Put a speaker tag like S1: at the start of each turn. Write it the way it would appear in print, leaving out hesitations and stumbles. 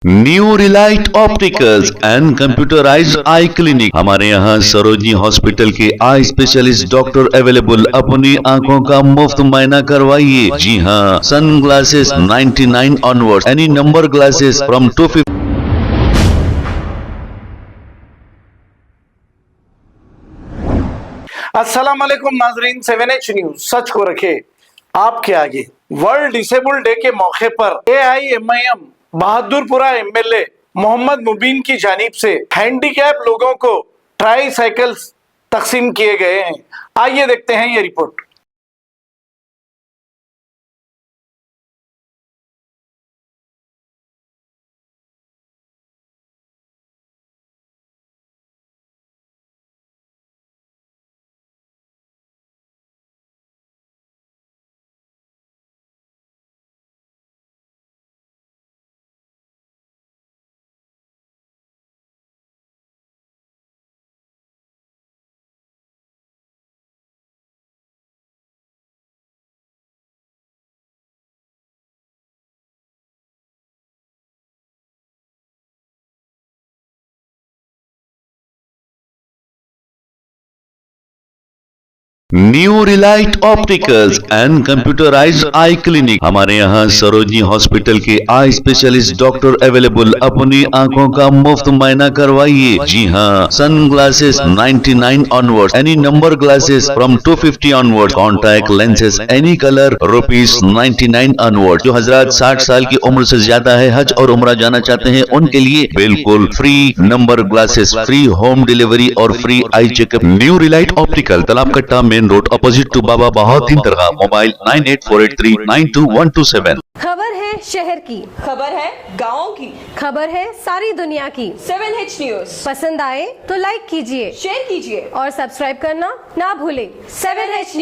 S1: New Relight opticals and computerised I clinic. हमारे यहाँ Sarojini hospital के आई स्पेशलिस्ट डॉक्टर अवेलेबल। अपनी आंखों का मुफ्त मुआयना करवाइए। जी हाँ, sunglasses 99 onward, any number glasses from 250।
S2: अस्सलाम वालेकुम नाजरीन, 7H न्यूज सच को रखे आपके आगे। वर्ल्ड डिसेबल डे के मौके पर AIMIM बहादुरपुरा MLA मोहम्मद मुबीन की जानिब से हैंडीकैप लोगों को ट्राई साइकिल्स तकसीम किए गए हैं। आइए देखते हैं ये report.
S1: New Relight opticals and computerised I clinic. हमारे यहाँ सरोजनी हॉस्पिटल के आई स्पेशलिस्ट डॉक्टर अवेलेबल। अपनी आंखों का मुफ्त मुआयना करवाइए। जी हाँ, sunglasses 99 onward, any number glasses from 250 onward, contact lenses any colour ₹99 onward. जो हजरात 60 साल की उम्र से ज्यादा है, हज और उम्रा जाना चाहते हैं, उनके लिए बिल्कुल free number glasses, free home delivery और free eye checkup. New Relight Optical, Talab Katta, main road, opposite to Baba Bahauddin Dargah. Mobile 9848392127।
S3: खबर है शहर की,
S4: खबर है गाँव की,
S3: खबर है सारी दुनिया की।
S4: 7H न्यूज
S3: पसंद आए तो लाइक कीजिए,
S4: शेयर कीजिए
S3: और सब्सक्राइब करना ना भूलें।
S4: 7H news.